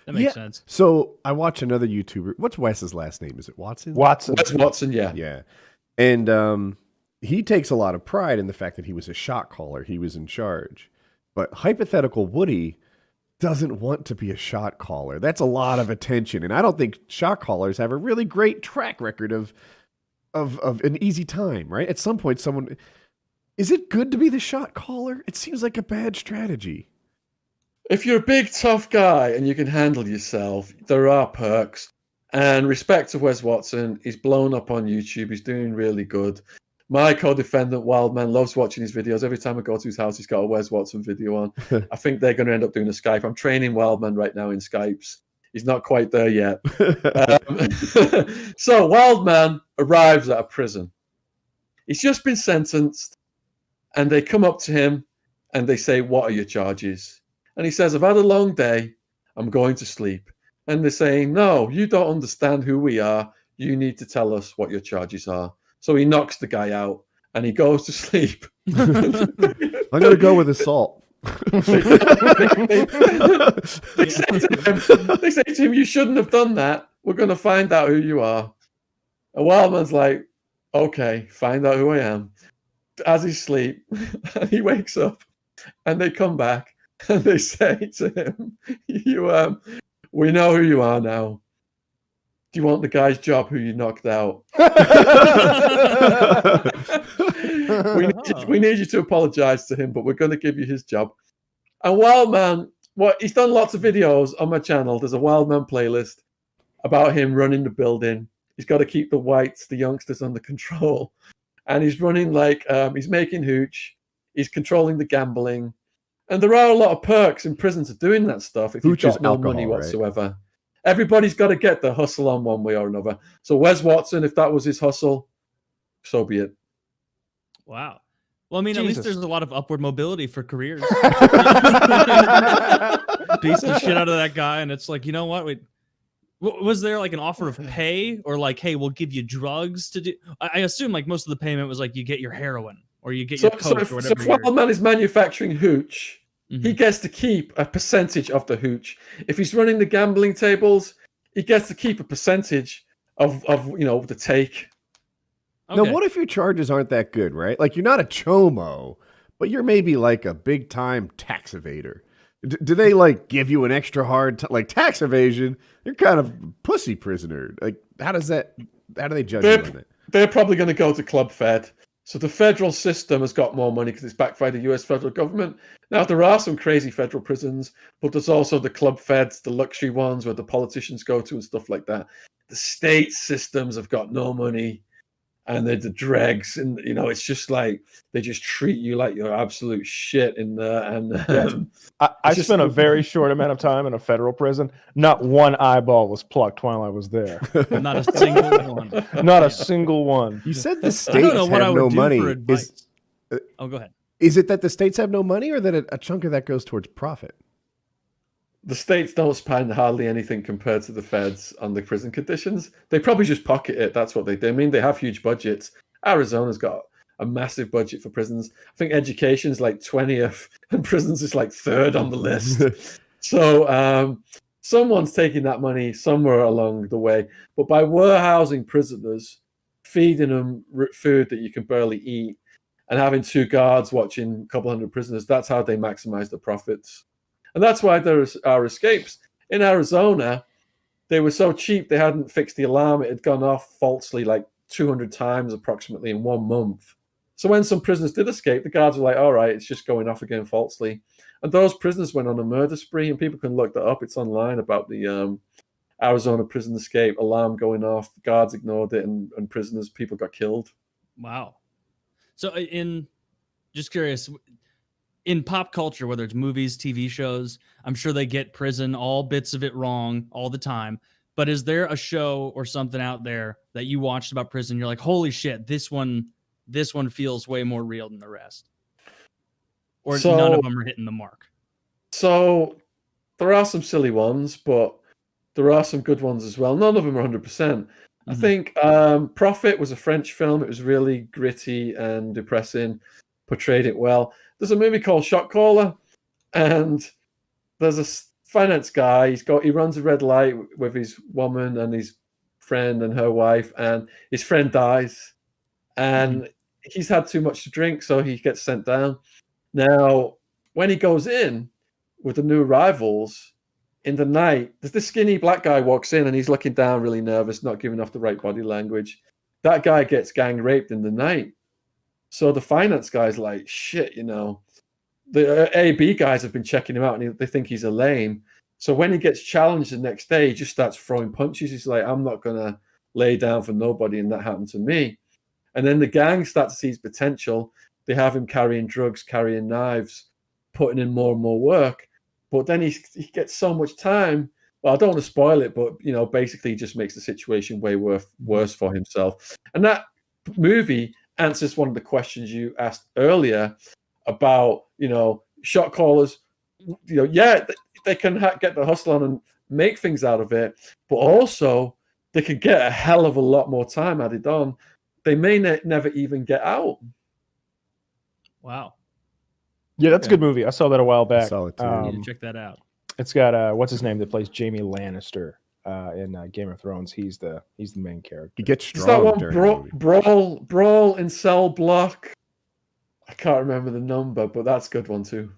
That makes sense. So I watch another YouTuber. What's Wes's last name? Is it Watson? Watson. Wes Watson, yeah. Yeah. And he takes a lot of pride in the fact that he was a shot caller. He was in charge. But hypothetical Woody doesn't want to be a shot caller. That's a lot of attention. And I don't think shot callers have a really great track record of an easy time, right? At some point, someone... Is it good to be the shot caller? It seems like a bad strategy. If you're a big, tough guy and you can handle yourself, there are perks. And respect to Wes Watson, he's blown up on YouTube. He's doing really good. My co-defendant, Wildman, loves watching his videos. Every time I go to his house, he's got a Wes Watson video on. I think they're going to end up doing a Skype. I'm training Wildman right now in Skypes. He's not quite there yet. So Wildman arrives at a prison. He's just been sentenced. And they come up to him and they say, "What are your charges?" And he says, "I've had a long day. I'm going to sleep." And they're saying, "No, you don't understand who we are. You need to tell us what your charges are." So he knocks the guy out and he goes to sleep. I'm going to go with assault. They say to him, "You shouldn't have done that. We're going to find out who you are." And Wildman's like, "Okay, find out who I am." As he sleeps, and he wakes up, and they come back and they say to him, "We know who you are now. Do you want the guy's job who you knocked out?" we need you to apologize to him, but we're going to give you his job. And Wildman, he's done lots of videos on my channel. There's a Wildman playlist about him running the building. He's got to keep the youngsters under control. And he's running he's making hooch. He's controlling the gambling. And there are a lot of perks in prison to doing that stuff if you've got no money whatsoever. Right? Everybody's got to get the hustle on one way or another. So Wes Watson, if that was his hustle, so be it. Wow. Well, I mean, at least there's a lot of upward mobility for careers. Beats the shit out of that guy, and it's like, you know what? Was there like an offer of pay or like, hey, we'll give you drugs to do? I assume like most of the payment was like you get your heroin or you get your coke or whatever. So if Wildman is manufacturing hooch, he gets to keep a percentage of the hooch. If he's running the gambling tables, he gets to keep a percentage of the take. Okay. Now, what if your charges aren't that good, right? Like you're not a chomo, but you're maybe like a big time tax evader. Do they like give you an extra hard like tax evasion? You're kind of pussy prisoner. Like how do they judge you on it? They're probably going to go to Club Fed. So the federal system has got more money because it's backed by the US federal government. Now there are some crazy federal prisons, but there's also the Club Feds, the luxury ones where the politicians go to and stuff like that. The state systems have got no money. And they're the dregs, and it's just like they just treat you like you're absolute shit in there. And I spent a very short amount of time in a federal prison. Not one eyeball was plucked while I was there. Not a single one. Not a single one. You said the states have no money. Oh, go ahead. Is it that the states have no money, or that a chunk of that goes towards profit? The states don't spend hardly anything compared to the feds on the prison conditions. They probably just pocket it. That's what they do. I mean, they have huge budgets. Arizona's got a massive budget for prisons. I think education's like 20th and prisons is like 3rd on the list. So someone's taking that money somewhere along the way. But by warehousing prisoners, feeding them food that you can barely eat, and having 2 guards watching a couple hundred prisoners, that's how they maximize the profits. And that's why there are escapes. In Arizona, they were so cheap, they hadn't fixed the alarm. It had gone off falsely like 200 times approximately in 1 month. So when some prisoners did escape, the guards were like, all right, it's just going off again falsely. And those prisoners went on a murder spree, and people can look that up. It's online about the Arizona prison escape, alarm going off, guards ignored it, and people got killed. Wow. So just curious, in pop culture, whether it's movies, TV shows, I'm sure they get prison, all bits of it wrong all the time. But is there a show or something out there that you watched about prison? You're like, holy shit, this one feels way more real than the rest. Or none of them are hitting the mark. So there are some silly ones, but there are some good ones as well. None of them are 100%. Mm-hmm. I think Prophet was a French film. It was really gritty and depressing, portrayed it well. There's a movie called Shot Caller, and there's a finance guy. He runs a red light with his woman and his friend and her wife, and his friend dies, and he's had too much to drink, so he gets sent down. Now, when he goes in with the new arrivals in the night, there's this skinny black guy walks in and he's looking down, really nervous, not giving off the right body language. That guy gets gang raped in the night. So the finance guy's like, shit, the AB guys have been checking him out and they think he's a lame. So when he gets challenged the next day, he just starts throwing punches. He's like, I'm not going to lay down for nobody, and that happened to me. And then the gang start to see his potential. They have him carrying drugs, carrying knives, putting in more and more work. But then he gets so much time. Well, I don't want to spoil it, but basically he just makes the situation way worse for himself. And that movie answers one of the questions you asked earlier about, shot callers. They can get the hustle on and make things out of it, but also they could get a hell of a lot more time added on. They may never even get out. Wow. Yeah, that's a good movie. I saw that a while back. Saw it too. I need to check that out. It's got what's his name that plays Jaime Lannister in Game of Thrones. He's the main character. He gets Is that strong one during the movie. brawl in cell block? I can't remember the number, but that's a good one too.